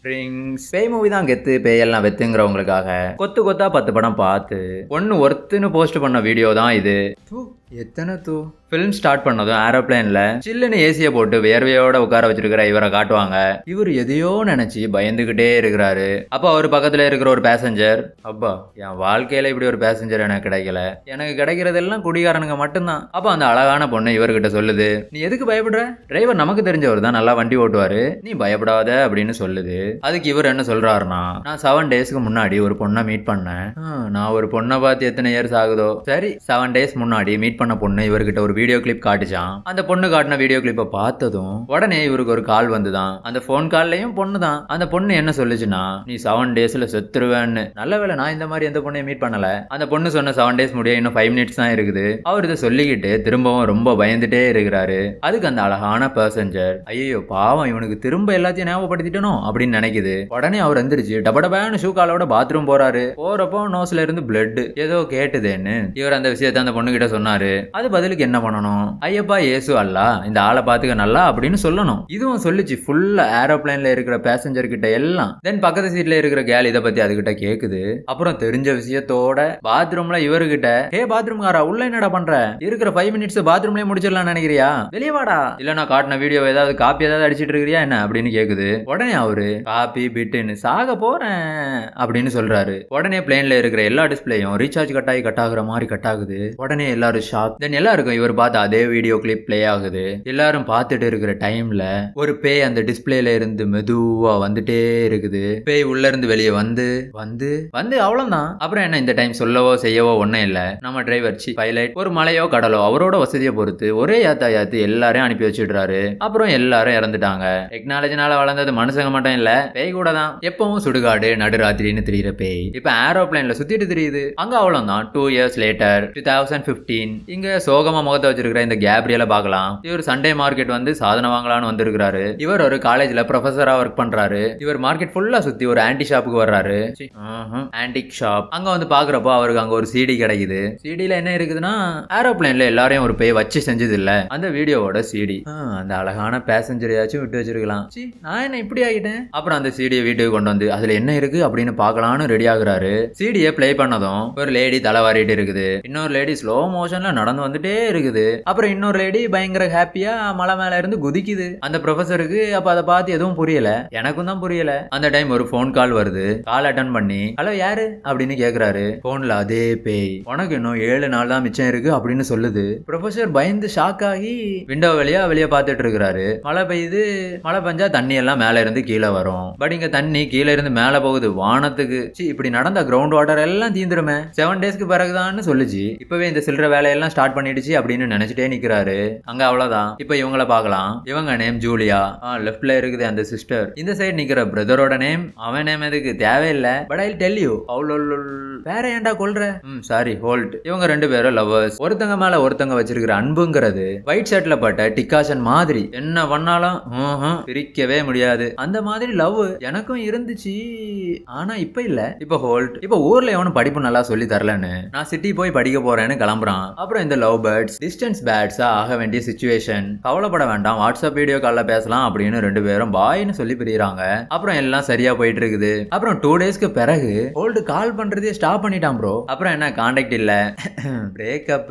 Drinks பேய் movie தான் கெத்து பேயெல்லாம் வெத்துங்கிறவங்களுக்காக கொத்து கொத்தா 10 படம் பார்த்து ஒன்னு ஒருத்துன்னு போஸ்ட் பண்ண வீடியோ தான் இது. எத்தனை ஃபிலிம் ஸ்டார்ட் பண்ணதும் ஏரோப்ளேன்ல சில்லுன்னு ஏசியை போட்டு வேர்வையோட உட்கார வச்சிருக்கிற இவரை காட்டுவாங்க. இவர் எதையோ நினைச்சு பயந்துகிட்டே இருக்கிறாரு. அப்ப அவர் பக்கத்துல இருக்கிற ஒரு பேசஞ்சர், அப்பா என் வாழ்க்கையில இப்படி ஒரு பேசஞ்சர் எனக்கு கிடைக்கல, எனக்கு கிடைக்கிறதெல்லாம் குடிகாரனுங்க மட்டும்தான். அப்ப அந்த அழகான பொண்ணு இவர்கிட்ட சொல்லுது, நீ எதுக்கு பயப்படுற, டிரைவர் நமக்கு தெரிஞ்சவர் தான், நல்லா வண்டி ஓட்டுவாரு, நீ பயப்படாத அப்படின்னு சொல்லுது. அதுக்கு இவர் என்ன சொல்றாருன்னா, நான் 7 டேஸ்க்கு முன்னாடி ஒரு பொண்ணை மீட் பண்ணேன். நான் ஒரு பொண்ணை பார்த்து எத்தனை இயர்ஸ் ஆகுதோ, சரி 7 டேஸ் முன்னாடி மீட் பண்ண பொண்ணு இவர்கிட்ட ஒரு வீடியோ கிளிப் காட்டுச்சான். அந்த பொண்ணு காட்டின வீடியோ கிளிப்பை பார்த்ததும் உடனே இவருக்கு ஒரு கால் வந்துதான். அந்த போன் கால்லையும் பொண்ணு தான். அந்த பொண்ணு என்ன சொல்லுச்சுன்னா, நீ 7 டேஸ்ல செத்துருவேன்னு. நல்ல வேளை நான் இந்த மாதிரி எந்த பொண்ணையும் மீட் பண்ணல. அந்த பொண்ணு சொன்ன 7 டேஸ் முடிய இன்னும் 5 மினிட்ஸ் தான் இருக்குது. அவர் இதை சொல்லிக்கிட்டு திரும்பவும் ரொம்ப பயந்துட்டே இருக்கிறாரு. அதுக்கு அந்த அழகான பேசஞ்சர், ஐயோ பாவம் இவனுக்கு திரும்ப எல்லாத்தையும் ஞாபகப்படுத்திட்டணும் அப்படின்னு நினைக்குது. உடனே அவர் எந்திரிச்சு டபடபான்னு ஷூ காலோட பாத்ரூம் போறாரு. போறப்போ நோஸ்ல இருந்து பிளட் ஏதோ கேட்டுதேன்னு இவர் அந்த விஷயத்த அந்த பொண்ணு கிட்ட சொன்னாரு. அது பதிலுக்கு என்ன பண்ணணும், ஐயப்பா ஏசு அல்லா இந்த ஆளை பாத்துக்க நல்லா அப்படின்னு சொல்லணும். இதுவும் சொல்லிச்சு ஃபுல்லா ஏரோப்ளேன்ல இருக்கிற பேசஞ்சர் கிட்ட எல்லாம். தென் பக்கத்து சீட்ல இருக்கிற கேல் இதை பத்தி அதுகிட்ட கேக்குது. அப்புறம் தெரிஞ்ச விஷயத்தோட பாத்ரூம்ல இவர்கிட்ட, ஹே பாத்ரூம் காரா உள்ள என்னடா பண்ற, இருக்கிற 5 மினிட்ஸ் பாத்ரூம்லயே முடிச்சிடலாம் நினைக்கிறியா, வெளியே வாடா, இல்ல நான் காட்டின வீடியோ ஏதாவது காப்பி ஏதாவது அடிச்சிட்டு இருக்கிறியா என்ன அப்படின்னு கேக்குது. உடனே அவரு காப்பி பிட்டுன்னு சாக போறேன் அப்படின்னு சொல்றாரு. உடனே பிளேன்ல இருக்கிற எல்லா டிஸ்பிளேயும் ரீசார்ஜ் கட் ஆகுற மாதிரி கட் ஆகுது. உடனே எல்லாரும் ஷாக். தென் எல்லாருக்கும் இவர் பார்த்த அதே வீடியோ கிளிப் பிளே ஆகுது. எல்லாரும் பார்த்துட்டு இருக்கிற டைம்ல ஒரு பேய் அந்த டிஸ்பிளேல இருந்து மெதுவா வந்துட்டே இருக்குது. பேய் உள்ள இருந்து வெளியே வந்து வந்து வந்து அவ்வளவுதான். அப்புறம் என்ன, இந்த டைம் சொல்லவோ செய்யவோ ஒன்னும் இல்ல. நம்ம டிரைவர் பைலட் ஒரு மலையோ கடலோ அவரோட வசதியை பொறுத்து ஒரே யாத்தாயாத்து எல்லாரையும் அனுப்பி வச்சிடுறாரு. அப்புறம் எல்லாரும் இறந்துட்டாங்க. டெக்னாலஜினால வளர்ந்தது மனுஷங்க மட்டும் இல்ல, பேய் கூட தான். எப்பவும் சுடுகாடு நடுராத்திரின்னு தெரியுற பேய் இப்ப ஏரோப்ளேன்ல சுத்திட்டு தெரியுது. அங்க அவ்வளவுதான். 2 years later 2015 இங்க சோகமா முகத்தை வச்சிருக்கிற இந்த கேப்ரியலை பார்க்கலாம். இவர் சண்டே மார்க்கெட் வந்து சாதனை வாங்கலான்னு வந்திருக்காரு. இவர் ஒரு காலேஜ்ல ப்ரொஃபஸரா ஒர்க் பண்றாரு. இவர் மார்க்கெட் ஃபுல்லா சுத்தி ஒரு ஆன்டி ஷாப்புக்கு வர்றாரு. Antique shop. அங்க வந்து பாக்குறப்போ அவருக்கு அங்க ஒரு சிடி கிடைக்குது. சிடில என்ன இருக்குதுன்னா, ஏரோப்ளேன்ல எல்லாரையும் ஒரு பேய் வச்சு செஞ்சது இல்ல அந்த வீடியோவோட சிடி. அந்த அழகான பேசஞ்சரையாச்சும் விட்டு வச்சிருக்கலாம். நான் என்ன இப்படி ஆகிட்டேன். அப்புறம் அந்த சிடியை வீட்டுக்கு கொண்டு வந்து அதுல என்ன இருக்கு அப்படின்னு பாக்கலாம்னு ரெடி ஆகுறாரு. சிடியை பிளே பண்ணதும் ஒரு லேடி தலைவாரிட்டு இருக்குது. இன்னொரு லேடி ஸ்லோ மோஷன்ல நடந்து வந்துட்டே இருக்குது. அப்புறம் இன்னொரு லேடி பயங்கர ஹாப்பியா மலை மேல இருந்து குதிக்குது. அந்த ப்ரொஃபஸருக்கு அப்ப அதை பார்த்து எதுவும் புரியல, எனக்கும் தான் புரியல. அந்த டைம் ஒரு போன் கால் வருது. கால் அட்டன் பண்ணி, ஹலோ யாரு அப்படின்னு கேக்குறாரு. போன்ல அதே பேய், உனக்கு இன்னும் 7 நாள் தான் மிச்சம் இருக்கு அப்படின்னு சொல்லுது. ப்ரொஃபஸர் பயந்து ஷாக் ஆகி விண்டோ வழியா வெளியே பார்த்துட்டு இருக்கிறாரு. மழை பெய்யுது. மழை பெஞ்சா தண்ணி எல்லாம் மேல இருந்து கீழே வரும். பட் இங்க தண்ணி கீழே இருந்து மேல போகுது வானத்துக்கு. இப்படி நடந்த கிரவுண்ட் வாட்டர் எல்லாம் தீந்துருமே 7 டேஸ்க்கு பிறகுதான் சொல்லுச்சு. இப்பவே இந்த சில்லற வேலையெல்லாம் ஸ்டார்ட் பண்ணிடுச்சு அப்படின்னு நினைச்சிட்டே நிக்கிறாரு. அங்க அவ்வளவுதான். இப்ப இவங்கள பார்க்கலாம். இவங்க நேம் ஜூலியா. லெஃப்ட்ல இருக்குது அந்த சிஸ்டர். இந்த சைடு நிக்கிற பிரதரோட நேம், அவன் நேம் எதுக்கு தேவையில்லை, பட் ஐ டெல் யூ. வேற ஏன்டா கொல்ற, சாரி ஹோல்ட். இவங்க 2 பேரும் லவ்வர்ஸ். ஒருத்தங்க மேல ஒருத்தங்க வச்சிருக்கிற அன்புங்கிறது ஒயிட் ஷர்ட்ல பட்ட டிகாஷன் மாதிரி. என்ன பண்ணாலும் பிரிக்கவே முடியாது. அந்த மாதிரி லவ் எனக்கும் இருந்துச்சு. ஆனா இப்ப இல்ல, இப்ப ஹோல்ட். இப்ப ஊர்ல எவனும் படிப்பு நல்லா சொல்லி தரலன்னு நான் சிட்டி போய் படிக்க போறேன்னு கிளம்புறான். அப்புறம் இந்த லவ் பேர்ட்ஸ் டிஸ்டன்ஸ் பேட்ஸா ஆக வேண்டிய சிச்சுவேஷன். கவலைப்பட வேண்டாம், வாட்ஸ்அப் வீடியோ கால்ல பேசலாம் அப்படின்னு 2 பேரும் பாய்னு சொல்லி பிரிறாங்க. அப்புறம் எல்லாம் சரியா போயிட்டு இருக்குது. அப்புறம் 2 டேஸ்க்கு பிறகு ஹோல்டு கால் பண்றதே ஸ்டாப் பண்ணிட்டான் ப்ரோ. அப்புறம் என்ன, கான்டாக்ட் இல்ல, பிரேக்கப்.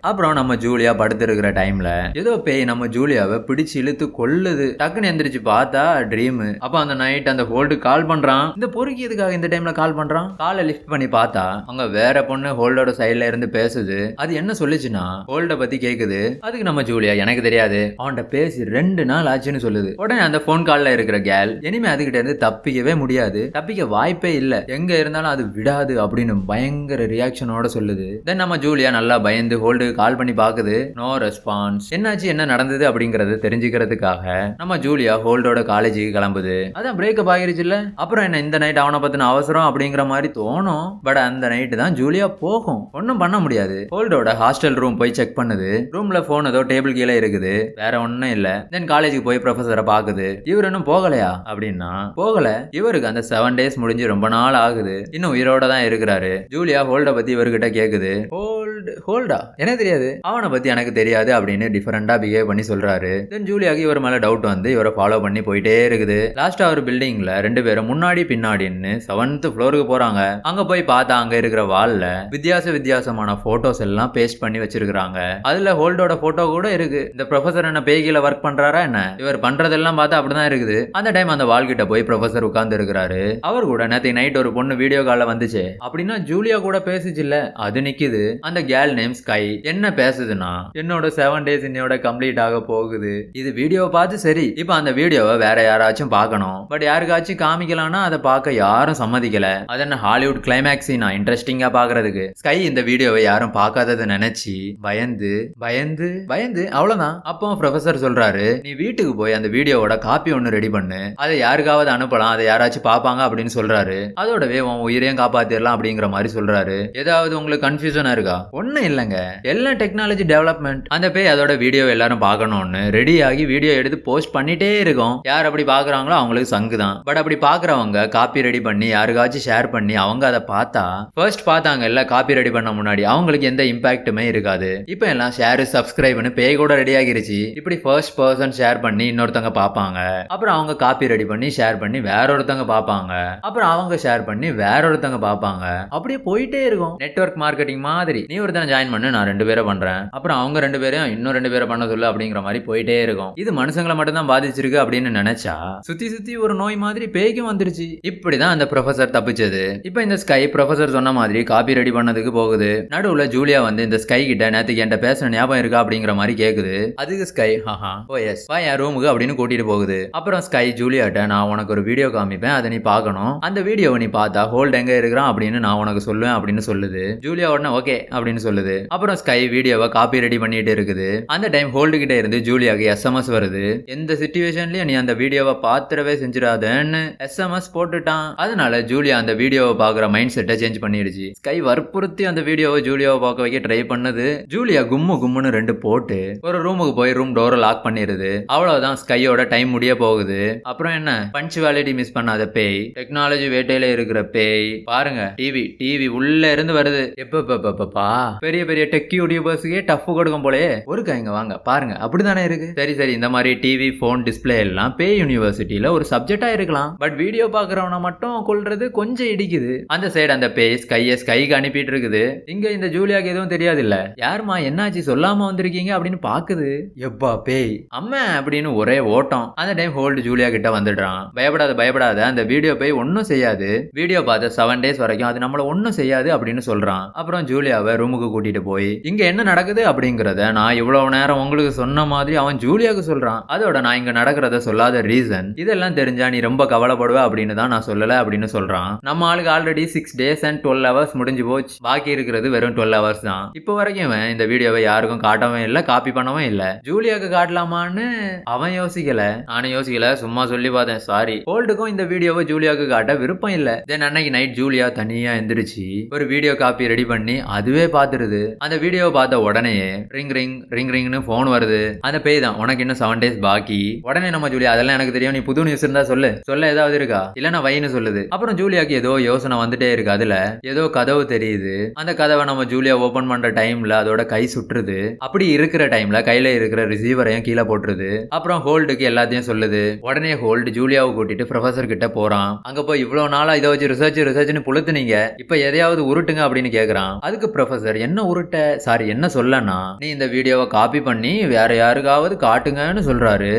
அப்புறம் நம்ம ஜூலியா படுத்து இருக்கிற டைம்ல ஏதோ பேய் நம்ம ஜூலியாவை பிடிச்சு இழுத்து கொல்லுது. டக்குன்னு எந்திரிச்சு பார்த்தா ட்ரீம். அப்ப அந்த நைட் அந்த ஹோல்டு கால் பண்றான். இந்த பொறுக்கி எதுக்காக இந்த டைம்ல கால் பண்றான். காலை லிஃப்ட் பண்ணி பார்த்தா அங்க வேற பொண்ணு ஹோல்டோட சைட்ல இருந்து பேசுது. அது என்ன சொல்லுச்சுன்னா, ஹோல்ட பத்தி கேக்குது. அதுக்கு நம்ம ஜூலியா, எனக்கு தெரியாது, அவன்கிட்ட பேசி 2 நாள் ஆச்சுன்னு சொல்லுது. உடனே அந்த போன் கால்ல இருக்கிற கேல், இனிமே அதுகிட்ட இருந்து தப்பிக்கவே முடியாது, தப்பிக்க வாய்ப்பே இல்ல, எங்க இருந்தாலும் அது விடாது அப்படின்னு பயங்கர ரியாக்ஷனோட சொல்லுது. தென் நம்ம ஜூலியா நல்லா பயந்து ஹோல்டுக்கு கால் பண்ணி பாக்குது. No response. என்னாச்சு என்ன நடந்தது அப்படிங்கறது தெரிஞ்சுக்கிறதுக்காக நம்ம ஜூலியா ஹோல்டோட காலேஜுக்கு கிளம்புது. அதான் பிரேக்கப் ஆகிருச்சு இல்ல. அப்புறம் என்ன, இந்த நைட் அவனை பத்தின அவசரம் அப்படிங்கிற மாதிரி தோணும். பட் அந்த நைட்டு தான் ஜூலியா போகும். ஒன்னும் பண்ண முடியாது. ஹோல்டோட ஹாஸ்டல் ரூம் போய் செக் பண்ணுது. ரூம்ல போன் ஏதோ டேபிள் கீழே இருக்குது, வேற ஒன்னும் இல்ல. தென் காலேஜுக்கு போய் ப்ரொஃபஸரை பாக்குது. இவர் இன்னும் போகலையா அப்படின்னா, போகல. இவருக்கு அந்த 7 டேஸ் முடிஞ்சு ரொம்ப நாள் ஆகுது, இன்னும் உயிரோட தான் இருக்கிறாரு. ஜூலியா ஹோல்ட பத்தி இவர்கிட்ட கேக்குது. ஹோல்ட் ஹோல்டா எனக்கு தெரியாது, அவனை பத்தி எனக்கு தெரியாது அப்படின்னு டிஃபரெண்டா பிஹேவ் பண்ணி சொல்றாரு. தென் ஜூலியாக்கு இவர் மேல டவுட் வந்து இவரை ஃபாலோ பண்ணி போயிட்டே இருக்குது. லாஸ்டா ஒரு பில்டிங்ல 2 பேரும் முன்னாடி பின்னாடின்னு 7th ஃப்ளோருக்கு போறாங்க. அங்க போய் பார்த்தா அங்க இருக்கிற வால்ல வித்தியாசமான போட்டோஸ் எல்லாம் பேஸ்ட் பண்ணி வச்சிருக்காங்க. அதுல ஹோல்டோட போட்டோ கூட இருக்கு. இந்த ப்ரொஃபசர் என்ன பேய்கில ஒர்க் பண்றாரா என்ன? இவர் பண்றதெல்லாம் பார்த்தா அப்படிதான் இருக்குது. அந்த டைம் அந்த வால் கிட்ட போய் ப்ரொஃபசர் உட்கார்ந்து இருக்கிறாரு. அவர் கூட நேத்து நைட் ஒரு பொண்ணு வீடியோ கால்ல வந்துச்சு அப்படின்னா ஜூலியா கூட பேசுச்சுல்ல, அது நிக்குது. அந்த கேர்ள் நேம் ஸ்கை. என்ன பேசுதுன்னா, என்னோட 7 days இன்னையோட கம்ப்ளீட் ஆக போகுது. இது வீடியோவை பார்த்து சரி, இப்ப அந்த வீடியோவை வேற யாராச்சும் பார்க்கணும், பட் யாருக்காச்சும் காமிக்கலாம்னா அதை பார்க்க யாரும் சம்மதிக்கல. அது என்ன ஹாலிவுட் கிளைமேக்ஸ் சீனா இன்ட்ரெஸ்டிங்கா பாக்குறதுக்கு. ஸ்கை இந்த வீடியோவை யாரும் பார்க்காததை நினைச்சு பயந்து பயந்து பயந்து அவ்வளவுதான். அப்போ ப்ரொஃபசர் சொல்றாரு, நீ வீட்டுக்கு போய் அந்த வீடியோவோட காப்பி ஒன்னு ரெடி பண்ணு, அதை யாருக்காவது அனுப்பலாம், அதை யாராச்சும் பாப்பாங்க அப்படின்னு சொல்றாரு. அதோடவே உன் உயிரையும் காப்பாத்திரலாம் அப்படிங்கிற மாதிரி சொல்றாரு. ஏதாவது உங்களுக்கு கன்ஃபியூஷனா இருக்கா? ஒன்னும் இல்லங்க, எல்லாம் டெக்னாலஜி டெவலப்மெண்ட். அந்த பேய் அதோட வீடியோ எல்லாரும் பார்க்கணும்னு ரெடி ஆகி வீடியோ எடுத்து போஸ்ட் பண்ணிட்டே இருக்கும். யார் அப்படி பாக்குறாங்களோ அவங்களுக்கு சங்கு தான். பட் அப்படி பாக்குறவங்க காப்பி ரெடி பண்ணி யாருக்காச்சும் ஷேர் பண்ணி அவங்க அதை பார்த்தா ஃபர்ஸ்ட் பார்த்தாங்க இல்ல காப்பி ரெடி பண்ண முன்னாடி அவங்களுக்கு எந்த இம்பாக்டுமே இருக்காது. இப்போ எல்லாம் ஷேர் சப்ஸ்கிரைப்னு பேய் கூட ரெடி ஆகிருச்சு. இப்படி ஃபர்ஸ்ட் பர்சன் ஷேர் பண்ணி இன்னொருத்தங்க பார்ப்பாங்க, அப்புறம் அவங்க காப்பி ரெடி பண்ணி ஷேர் பண்ணி வேற ஒருத்தங்க பார்ப்பாங்க, அப்புறம் அவங்க ஷேர் பண்ணி வேற ஒருத்தங்க பார்ப்பாங்க. அப்படியே போயிட்டே இருக்கும். நெட்வொர்க் மார்க்கெட்டிங் மாதிரி. நீ ஒருத்தனை ஜாயின் பண்ணு, நான் 2 பேரை பண்றேன், அப்புறம் அவங்க 2 பேரையும் இன்னும் 2 பேரை பண்ண சொல்லு அப்படிங்கிற மாதிரி போயிட்டே இருக்கும். இது மனுஷங்களை மட்டும் தான் பாதிச்சிருக்கு அப்படின்னு நினைச்சா சுத்தி சுத்தி ஒரு நோய் மாதிரி பேய்க்கும் வந்துருச்சு. இப்படிதான் அந்த ப்ரொஃபசர் தப்பிச்சது. இப்போ இந்த ஸ்கை ப்ரொஃபசர் சொன்ன மாதிரி காப்பி ரெடி பண்ணதுக்கு போகுது. நடுவுல ஜூலியா வந்து இந்த ஸ்கை கிட்ட நேத்துக்கு என்கிட்ட பேசுற ஞாபகம் இருக்கா அப்படிங்கிற மாதிரி கேக்குது. அதுக்கு ஸ்கை ஹஹா ஓ எஸ் வா என் ரூமுக்கு அப்படின்னு கூட்டிட்டு போகுது. அப்புறம் ஸ்கை ஜூலியாட்ட, நான் உனக்கு ஒரு வீடியோ காமிப்பேன், அதை நீ பார்க்கணும், அந்த வீடியோவை நீ பார்த்தா ஹோல்ட் எங்க இருக்கிறான் அப்படின்னு நான் உனக்கு சொல்லுவேன் அப்படின்னு சொல்லுது. ஜூலியா உடனே ஓகே அப்படின்னு சொல்லுது. அப்புறம் ஸ்கை வீடியோவை காப்பி ரெடி பண்ணிட்டு இருக்குது. அந்த டைம் ஹோல்டு கிட்ட இருந்து ஜூலியாக்கு SMS வருது. எந்த சிச்சுவேஷன்லயும் நீ அந்த வீடியோவை பாத்துறவே செஞ்சிடாதன்னு SMS போட்டுட்டான். அதனால ஜூலியா அந்த வீடியோவை பாக்குற மைண்ட் செட்டை சேஞ்ச் பண்ணிடுச்சு. ஸ்கை வற்புறுத்தி அந்த வீடியோவை ஜூலியாவை பார்க்க வைக்க ட்ரை பண்ணது. ஜூலியா கும்முன்னு 2 போட்டு ஒரு ரூமுக்கு போய் ரூம் டோரை லாக் பண்ணிடுது. அவ்வளவுதான், ஸ்கையோட டைம் முடிய போகுது. அப்புறம் என்ன, பஞ்சுவாலிட்டி மிஸ் பண்ணாத பேய், டெக்னாலஜி வேட்டையில இருக்கிற பேய். பாருங்க டிவி உள்ள இருந்து வருது. எப்பப்பா பெரிய பெரிய டெக் யூடியூபர்ஸுக்கே டஃப் கொடுக்கும் போலே ஒருக்கா இங்க வாங்க பாருங்க, அப்படிதானே இருக்கு. சரி இந்த மாதிரி டிவி போன் டிஸ்பிளே எல்லாம் பேய் யூனிவர்சிட்டியில ஒரு சப்ஜெக்டா இருக்கலாம். பட் வீடியோ பாக்குறவன மட்டும் கொல்றது கொஞ்சம் இடிக்குது. அந்த சைடு அந்த பேய் ஸ்கைக்கு அனுப்பிட்டு இருக்குது. இங்க இந்த ஜூலியாக்கு எதுவும் தெரியாது இல்ல. யாருமா என்னாச்சு சொல்லாம வந்திருக்கீங்க அப்படின்னு பாக்குது. எப்பா பேய் அம்மா அப்படின்னு ஒரே ஓட்டம். அந்த டைம் ஹோல்டு ஜூலியா கிட்ட வந்துடுறான். பயப்படாத, அந்த வீடியோ பேய் ஒன்னும் செய்யாது, வீடியோ பார்த்த 7 days வரைக்கும் அது நம்மள ஒன்னும் செய்யாது அப்படின்னு சொல்றான். அப்புறம் ஜூலியாவை ரூமுக்கு கூட்டிட்டு போய் இங்க என்ன நடக்குது அப்படிங்கறத நான் இவ்வளவு நேரம் உங்களுக்கு சொன்ன மாதிரி அவன் ஜூலியாக்கு சொல்றான். அதோட நான் இங்க நடக்கிறத சொல்லாத ரீசன் இதெல்லாம் தெரிஞ்சா நீ ரொம்ப கவலைப்படுவ அப்படின்னு தான் நான் சொல்லல அப்படின்னு சொல்றான். நம்ம ஆளுக்கு ஆல்ரெடி 6 days and 12 hours முடிஞ்சு போச்சு. பாக்கி இருக்கிறது வெறும் 12 hours தான். இப்போ வரைக்கும் இந்த வீடியோவை யாருக்கும் காட்டவும் இல்ல, காப்பி பண்ணவும் இல்ல. ஜூலியாக்கு காட்டலாமான்னு அவன் யோசிக்கல, நானும் யோசிக்கல, சும்மா சொல்லி பார்த்தேன். சாரி. ஹோல்டுக்கும் இந்த வீடியோவை ஜூலியாக்கு காட்ட விருப்பம் இல்ல. தென் அன்னைக்கு நைட் ஜூலியா தனியா எந்திரிச்சு ஒரு வீடியோ காப்பி ரெடி பண்ணி அதுவே பாத்துருது. அந்த வீடியோவை பார்த்த உடனே ரிங்னு போன் வருது. அந்த பேய் தான், உனக்கு இன்னும் 7 days பாக்கி. உடனே நம்ம ஜூலியா, அதெல்லாம் எனக்கு தெரியும், நீ புது நியூஸ் இருந்தா சொல்ல ஏதாவது இருக்கா, இல்லன்னா வைன்னு சொல்லுது. அப்புறம் ஜூலியாக்கு ஏதோ யோசனை வந்துட்டே இருக்கு. அதுல ஏதோ கதவு தெரியுது. அந்த கதவை நம்ம ஜூலியா ஓபன் பண்ற டைம்ல அதோட கை சுற்றுது. அப்படி இருக்கிற டைம்ல கையில இருக்கிற ரிசீவரையும் கீழே போட்டுருது. அப்புறம் ஹோல்டுக்கு எல்லாத்தையும் சொல்லுது. உடனே ஹோல்டு ஜூலியாவை கூட்டிட்டு ப்ரொஃபசர் கிட்ட போறான். அங்க போய் இவ்வளவு நாளா இதை வச்சு ரிசர்ச்னு புளுத்துனீங்க, இப்ப எதையாவது உருட்டுங்க அப்படின்னு கேக்குறான். அதுக்கு ப்ரொஃபசர் என்ன உருட்ட, சாரி என்ன சொல்லனா, நீ இந்த வீடியோவை காப்பி பண்ணி வேற யாருக்காவது காட்டுங்கன்னு சொல்றாரு.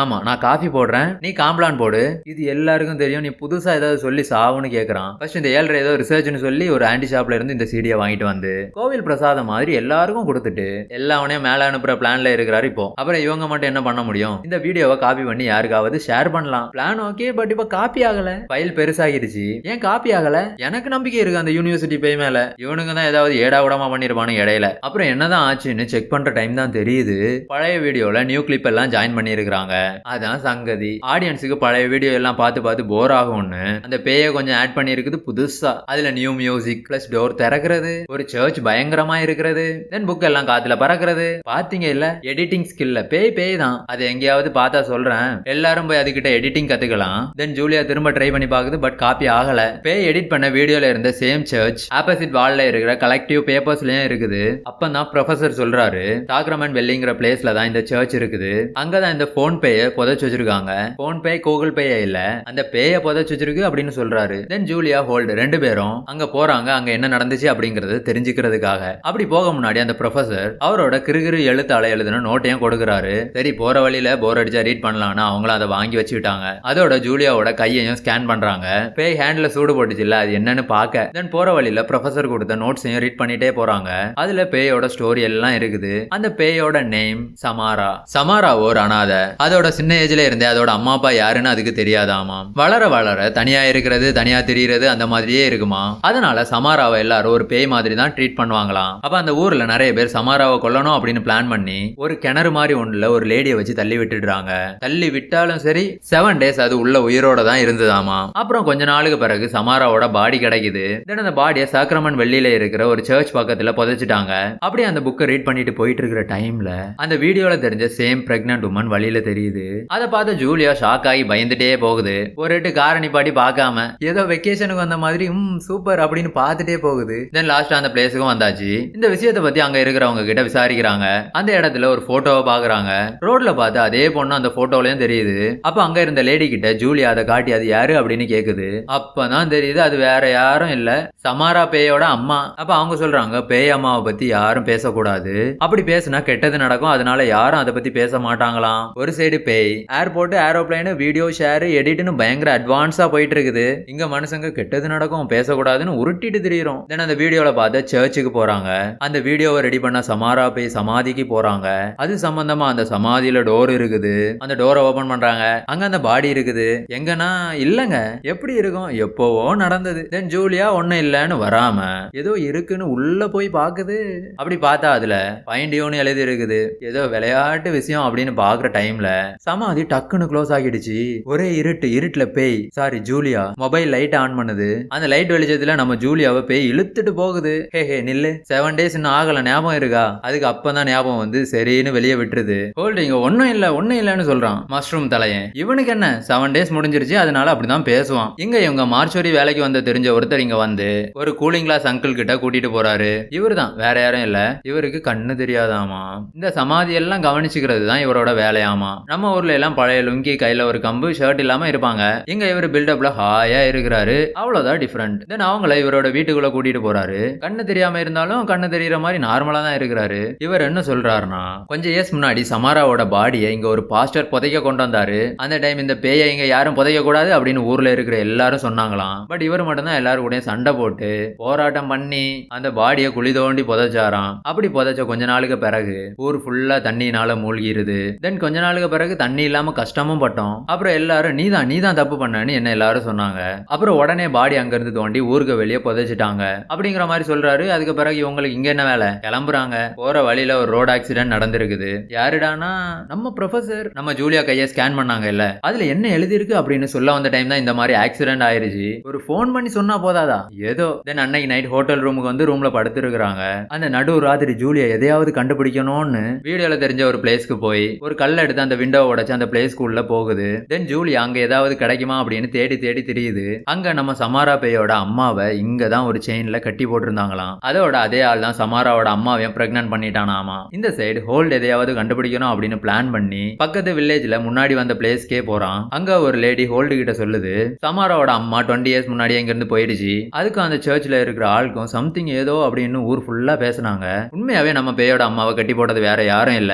ஆமா நான் காஃபி போடுறேன், நீ காம்ப்ளான் போடு, இது எல்லாருக்கும் தெரியும், நீ புதுசா ஏதாவது சொல்லி சாவுன்னு கேக்குறான். ஃபர்ஸ்ட் இந்த 7 ஏதோ ரிசர்ச்னு சொல்லி ஒரு ஆன்டி ஷாப்ல இருந்து இந்த சீடியை வாங்கிட்டு வந்து கோவில் பிரசாதம் மாதிரி எல்லாருக்கும் கொடுத்துட்டு எல்லாவனையும் மேல அனுப்புற பிளான்ல இருக்கிறாரு இப்போ. அப்புறம் இவங்க மட்டும் என்ன பண்ண முடியும், இந்த வீடியோவை காப்பி பண்ணி யாருக்காவது ஷேர் பண்ணலாம். பிளான் ஓகே, பட் இப்ப காப்பி ஆகல, ஃபைல் பெருசாகிடுச்சு. ஏன் காப்பி ஆகல? எனக்கு நம்பிக்கை இருக்கு அந்த யூனிவர்சிட்டி பேய் மேல. இவனுங்க தான் ஏதாவது ஏடா கூடமா பண்ணிருப்பானு இடையில. அப்புறம் என்னதான் ஆச்சுன்னு செக் பண்ற டைம் தான் தெரியுது, பழைய வீடியோல நியூ கிளிப் எல்லாம் ஜாயின் பண்ணி இருக்கிறாங்க. அதான் சங்கதி. ஆடியன்ஸுக்கு பழைய வீடியோ எல்லாம் பார்த்து போர் ஆகும்னு அந்த பேயை கொஞ்சம் ஆட் பண்ணி இருக்குது புதுசா. அதுல நியூ மியூசிக் பிளஸ் டோர் திறக்கிறது, ஒரு சர்ச் பயங்கரமா இருக்கிறது, தென் புக் எல்லாம் காத்துல பறக்கிறது. பாத்தீங்க இல்ல எடிட்டிங் ஸ்கில்ல பேய் தான். அது எங்கேயாவது பார்த்தா சொல்றேன், எல்லாரும் போய் அதுகிட்ட எடிட்டிங் கத்துக்கலாம். தென் ஜூலியா திரும்ப ட்ரை பண்ணி பாக்குது, பட் காப்பி ஆகல. பேய் எடிட் பண்ண வீடியோல இருந்த சேம் சர்ச் ஆப்போசிட் வால்ல இருக்கிற கலெக்டிவ் பேப்பர்ஸ்லயும் இருக்குது. அப்பதான் ப்ரொஃபசர் சொல்றாரு, சாக்ரமெண்ட் வெல்லிங்கிற பிளேஸ்ல தான் இந்த சர்ச் இருக்குது. அங்கதான் இந்த போன் பேய புதைச்சு வச்சிருக்காங்க. போன் பே கூகுள் பே இல்ல, அந்த பேய புதைச்சு வச்சிருக்கு அப்படின்னு சொல்றாரு. தென் ஜூலியா ஹோல்ட் ரெண்டு பேரும் அங்க போறாங்க. அங்க என்ன நடந்துச்சு அப்படிங்கறது தெரிஞ்சுக்கிறதுக்காக. அப்படி போக முன்னாடி அந்த ப்ரொஃபசர் அவரோட கிறுகிறு எழுத்தால எழுதின நோட்டையும் கொடுக்குறாரு. சரி, போற வழியில போர் அடிச்சா ரீட் பண்ணலாம்னு அவங்களும் அதை வாங்கி வச்சுக்கிட்டாங்க. அதோட ஜூலியாவோட கையையும் ஸ்கேன் பண்றாங்க. பேய் ஹேண்ட்ல சூடு போட்டுச்சுல, அது என்னன்னு பாக்க. தென் போற வழியில ப்ரொஃபசர் கொடுத்த நோட்ஸையும் ரீட் பண்ணிட்டே போறாங்க. அதுல பேயோட ஸ்டோரி எல்லாம் இருக்குது. அந்த பேயோட நேம் சமாரா. சமாரா ஒரு அனாதை. அதோட சின்ன ஏஜ்ல இருந்தே அதோட அம்மா அப்பா யாருன்னு அதுக்கு தெரியாதாமா. வளர வளர தனியா இருக்கிறது, தனியா தெரியறது அந்த மாதிரியே இருக்குமா. அதனால சமாராவை எல்லாரும் ஒரு பேய் மாதிரி தான் ட்ரீட் பண்ணுவாங்களாம். அப்ப அந்த ஊர்ல நிறைய பேர் சமாராவை கொல்லணும் அப்படின்னு பிளான் பண்ணி ஒரு கிணறு மாதிரி ஒண்ணுல ஒரு லேடியை வச்சு தள்ளி விட்டுடுறாங்க. தள்ளி விட்டாலும் சரி 7 days அது உள்ள உயிரோட தான் இருந்ததாமா. அப்புறம் கொஞ்ச நாளுக்கு பிறகு சமாராவோட பாடி கிடைக்குது. தென் அந்த பாடியை சாக்ரமெண்ட் வெள்ளியில இருக்கிற ஒரு சர்ச் பக்கத்துல புதைச்சிட்டாங்க. அப்படியே அந்த புக்கை ரீட் பண்ணிட்டு போயிட்டு இருக்கிற டைம்ல அந்த வீடியோல தெரிஞ்ச சேம் பிரெக்னன்ட் உமன் வழியில தெரியுது. அதை பார்த்து ஜூலியா ஷாக் ஆகி பயந்துட்டே போகுது. ஒரு எட்டு காரணி பாடி பார்க்காம ஏதோ வெக்கேஷனுக்கு வந்த மாதிரி சூப்பர் அப்படின்னு பார்த்துட்டே போகுது. தென் லாஸ்ட் அந்த பிளேஸுக்கும் வந்தாச்சு. இந்த விஷயத்தை பத்தி அங்க இருக்கிறவங்க கிட்ட விசாரிக்கிறாங்க. அந்த இடத்துல ஒரு போட்டோவை பாக்குறாங்க. ரோட்ல பார்த்து அதே பொண்ணு அந்த போட்டோலயும் தெரியுது. அப்ப அங்க இருந்த லேடி கிட்ட ஜூலியா அதை காட்டி அது யாரு அப்படின்னு கேக்குது. அப்பதான் தெரியுது அது வேற யாரும் இல்ல, சமாரா பேயோட அம்மா. அப்ப அவங்க சொல்றாங்க, பேய் அம்மாவை பத்தி யாரும் பேசக்கூடாது, அப்படி பேசினா கெட்டது நடக்கும், அதனால யாரும் அதை பத்தி பேச மாட்டாங்களாம். ஒரு சைடு பேய், ஏர்போர்ட், ஏரோப்ளைன், வீடியோ ஷேர், எடிட்னு பயங்கர அட்வான்ஸா போயிட்டு இருக்குது. இங்க மனுஷங்க கெட்டது நடக்கும் பேசக்கூடாதுன்னு உருட்டிட்டு திரியிறோம். தென் அந்த வீடியோல பார்த்து சர்ச்சுக்கு போறாங்க. அந்த வீடியோவை ரெடி பண்ண சமாரா பேய் சமாதிக்கு போறாங்க. அது சம்பந்தமா அந்த சமாதியில டோர் இருக்குது. அந்த டோரை ஓபன் பண்றாங்க. அங்க அந்த பாடி இருக்குது. எங்கன்னா இல்லங்க, எப்படி இருக்கும், எப்போவோ நடந்தது. தென் ஜூலியா ஒன்னும் இல்லன்னு வராம ஏதோ இருக்குன்னு உள்ள போய் பாக்குது. அப்படி பார்த்தா அதுல ஃபைண்ட் எழுதி இருக்குது. ஏதோ விளையாட்டு விஷயம் அப்படின்னு பாக்குற டைம்ல சமாதி டக்குன்னு க்ளோஸ் ஆகிடுச்சு. ஒரே இருட்டுல பேய், sorry Julia mobile light on பண்ணுது. அந்த லைட் வெளிச்சத்துல நம்ம ஜூலியாவை பேய் இழுத்துட்டு போகுது. ஹே நில்லு, 7 days இன்னும் ஆகல, ஞாபகம் இருக்கா? அதுக்கு அப்பதான் ஞாபகம் வந்து சரின்னு வெளியே விட்டுருது. ஹோல்டிங்க ஒன்னும் இல்லன்னு சொல்றான் மஷ்ரூம் தலையன். இவனுக்கு என்ன, 7 days முடிஞ்சிருச்சு, அதனால அப்படிதான் பேசுவான். இங்க இவங்க மார்ச்சுவரி வேலைக்கு வந்த தெரிஞ்ச ஒருத்தர் இங்க வந்து ஒரு கூலிங் கிளாஸ் அங்கிள் கிட்ட கூட்டிட்டு போறாரு. இவரு தான், வேற யாரும் இல்ல. இவருக்கு கண்ணு தெரியாதாமா. இந்த சமாதி எல்லாம் கவனிச்சுக்கிறது தான் இவரோட வேலையாமா. நம்ம ஊர்ல எல்லாம் பழைய லுங்கி, கையில ஒரு கம்பு, ஷர்ட் இல்லாம இருப்பாங்க. இங்க இவர் பில்டப்ல ஹாயா இருக்கிறாரு. அவ்வளவுதான் டிஃபரெண்ட். தென் அவங்கள இவரோட வீட்டுக்குள்ள கூட்டிட்டு போறாரு. கண்ணு தெரியாம இருந்தாலும் கண்ணு தெரியற மாதிரி நார்மலா தான் இருக்கிறாரு. இவர் என்ன சொல்றாருன்னா, கொஞ்சம் இயர்ஸ் முன்னாடி சமாராவோட பாடியை இங்க ஒரு பாஸ்டர் புதைக்க கொண்டு வந்தாரு. அந்த டைம் இந்த பேயை இங்க யாரும் புதைக்க கூடாது அப்படின்னு ஊர்ல இருக்கிற எல்லாரும் சொன்னாங்களாம். பட் இவர் மட்டும் தான் எல்லாரும் கூட சண்டை போட்டு போராட்டம் பண்ணி அந்த பாடியை குழி தோண்டி புதைச்சாராம். அப்படி புதைச்ச கொஞ்ச நாளுக்கு பிறகு ஊர் ஃபுல்லா தண்ணினால மூழ்கிருது. தென் கொஞ்ச நாளுக்கு பிறகு தண்ணி இல்லாம கஷ்டமும் பட்டோம். அப்புறம் எல்லாரும் நீதான் தப்பு பண்ணன்னு என்ன எல்லாரும் சொன்னாங்க. அப்புறம் உடனே பாடி அங்க இருந்து தோண்டி ஊருக்கு வெளியே புதைச்சிட்டாங்க அப்படிங்கிற மாதிரி சொல்றாரு. அதுக்கு பிறகு இவங்களுக்கு இங்க என்ன வேலை, கிளம்புறாங்க. போற வழியில ஒரு ரோட் ஆக்சிடென்ட் நடந்திருக்குது. யாருடானா நம்ம ப்ரொஃபசர். நம்ம ஜூலியா கையை ஸ்கேன் பண்ணாங்க இல்ல, அதுல என்ன எழுதி இருக்கு அப்படின்னு சொல்ல வந்த டைம் தான் இந்த மாதிரி ஆக்சிடென்ட் ஆயிருச்சு. ஒரு போன் பண்ணி சொன்னா போதாதா ஏதோ. தென் அன்னைக்கு நைட் ஹோட்டல் ரூமுக்கு வந்து ரூம்ல படுத்து இருக்கிறாங்க. அந்த நடு ராத்திரி ஜூலியா எதையாவது கண்டுபிடிக்கணும்னு வீடியோல தெரிஞ்ச ஒரு பிளேஸ்க்கு போய் ஒரு கல்ல எடுத்து அந்த விண்டோ உடைச்சு அந்த பிளேஸ்க்கு உள்ள போகுது. தென் ஜூலியா அங்க ஏதாவது கிடைக்குமா அப்படின்னு தேடி தெரியுது. அங்க நம்ம சமாரா பேயோட அம்மாவை இங்க தான் ஒரு செயின்ல கட்டி போட்டிருந்தாங்களாம். அதோட அதே ஆள் தான் சமாராவோட அம்மாவையும் பிரெக்னன்ட் பண்ணிட்டானாமா. இந்த சைடு ஹோல்ட் எதையாவது கண்டுபிடிக்கணும் அப்படின்னு பிளான் பண்ணி பக்கத்து வில்லேஜ்ல முன்னாடி வந்த பிளேஸ்க்கே போறான். அங்க ஒரு லேடி ஹோல்டு கிட்ட சொல்லுது, சமாராவோட அம்மா 20 years முன்னாடி எங்க இருந்து போயிடுச்சு. அதுக்கும் அந்த சர்ச்ல இருக்கிற ஆளுக்கும் சம்திங் ஏதோ அப்படின்னு ஊர் ஃபுல்லா பேசினாங்க. உண்மையாவே நம்ம பேயோட அம்மாவை கட்டி போட்டது வேற யாரும் இல்ல,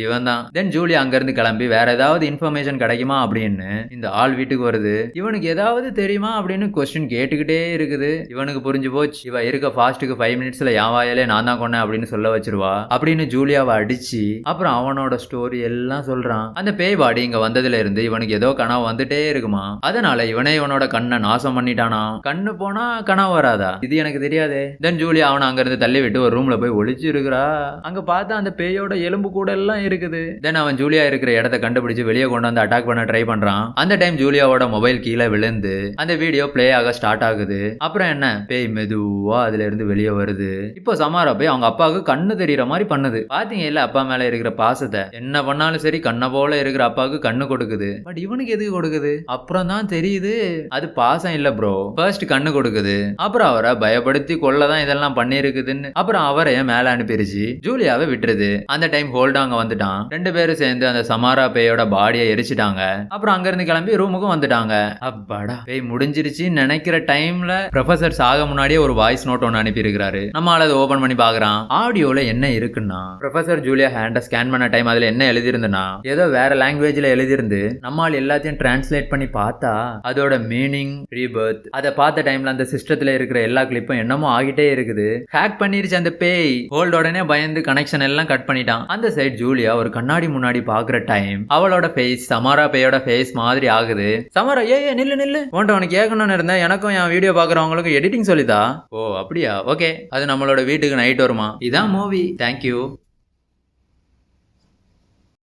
இவன் தான். தென் ஜூலியா அங்க இருந்து கிளம்பி வேற ஏதாவது இன்ஃபர்மேஷன் கிடைக்குமா அப்படின்னு இந்த ஆள் வீட்டுக்கு வருது. இவனுக்கு ஏதாவது தெரியுமா அப்படின்னு கொஸ்டின் கேட்டுக்கிட்டே இருக்குது. இவனுக்கு புரிஞ்சு போச்சு, இவ இருக்க ஃபாஸ்ட்டுக்கு 5 minutesல என் வாயிலே நான் தான் கொண்டேன் அப்படின்னு சொல்ல வச்சிருவா அப்படின்னு ஜூலியாவை அடிச்சு அப்புறம் அவனோட ஸ்டோரி எல்லாம் சொல்றான். அந்த பேய் பாடி இங்க வந்ததுல இருந்து இவனுக்கு ஏதோ கனவு வந்துட்டே இருக்குமா. அதனால இவனே இவனோட கண்ணை நாசம் பண்ணிட்டானா. கண்ணு போனா கனவு வராதா, இது எனக்கு தெரியாதே. தென் ஜூலியா அவனை அங்க இருந்து தள்ளி விட்டு ஒரு ரூம்ல போய் ஒளிச்சு இருக்கிறா. அங்க பார்த்தா அந்த பேயோட எலும்பு கூட எல்லாம் இருக்குது. தென் அவன் ஜூலியா இருக்கிற இடத்த கண்டுபிடிச்சு வெளியே கொண்டு வந்து அட்டாக் பண்ண ட்ரை பண்றான். அந்த டைம் ஜூலியாவோட மொபைல் கீழே விழுந்து அந்த வீடியோ பிளே ஆக ஸ்டார்ட் ஆகுது. அப்புறம் என்ன, பேய் மெதுவா அதுல இருந்து வெளியே வருது. இப்போ சமாரா போய் அவங்க அப்பாவுக்கு கண்ணு தெரியற மாதிரி பண்ணுது. பாத்தீங்க இல்ல அப்பா மேல இருக்கிற பாசத்தை, என்ன பண்ணாலும் சரி கண்ணை போல இருக்கிற அப்பாவுக்கு கண்ணு கொடுக்குது. பட் இவனுக்கு எதுக்கு கொடுக்குது, அப்புறம் தான் தெரியுது அது பாசம் இல்ல ப்ரோ. ஃபர்ஸ்ட் கண்ணு கொடுக்குது, அப்புறம் அவரை பயப்படுத்தி கொல்லதான் இதெல்லாம் பண்ணிருக்குதுன்னு அப்புறம் அவரைய மேல அனுப்பிருச்சு. ஜூலியாவை விட்டுருது. அந்த டைம் ஹோல்டாங்க வந்துட்டான். 2 பேரும் சேர்ந்து அந்த சமாரா பேயோட பாடியை எரிச்சிட்டாங்க. அப்புறம் அங்க இருந்து கிளம்பி ரூமுக்கும் வந்துட்டாங்க. அப்பாடா பேய் முடிஞ்சிருச்சுன்னு நினைக்கிற டைம்ல ப்ரொஃபசர் சாக முன்னாடியே ஒரு வாய்ஸ் நோட் ஒன்னு அனுப்பி இருக்கிறாரு. நம்மளால அதை ஓபன் பண்ணி பாக்குறான். ஆடியோல என்ன இருக்குன்னா ப்ரொஃபசர் ஜூலியா ஹேண்ட ஸ்கேன் பண்ண டைம் அதுல என்ன எழுதிருந்துன்னா ஏதோ வேற லாங்குவேஜ்ல எழுதிருந்து நம்மால் எல்லாத்தையும் டிரான்ஸ்லேட் பண்ணி பார்த்தா அதோட மீனிங் ரீபர்த். அதை பார்த்த டைம்ல அந்த சிஸ்டத்துல இருக்கிற எல்லா கிளிப்பும் என்னமோ ஆகிட்டே இருக்குது. ஹேக் பண்ணிருச்சு அந்த பேய். ஹோல்ட் உடனே பயந்து கனெக்ஷன் எல்லாம் கட் பண்ணிட்டான். அந்த சைடு ஜூலியா ஒரு கண்ணாடி முன்னாடி பாக்குற டைம் அவளோட ஃபேஸ் சமாரா பேயோட ஃபேஸ் மாதிரி ஆகுது. சமாரா ஏ நில்லு நில்லு உன்ட்ட உனக்கு கேட்கணும்னு இருந்தேன். எனக்கும் என் வீடியோ பாக்குறவங்களுக்கு எடிட்டிங் சொல்லிதா? ஓ அப்படியா, ஓகே. அது நம்மளோட வீட்டுக்கு நைட் வருமா? இதான் மூவி. தேங்க்யூ.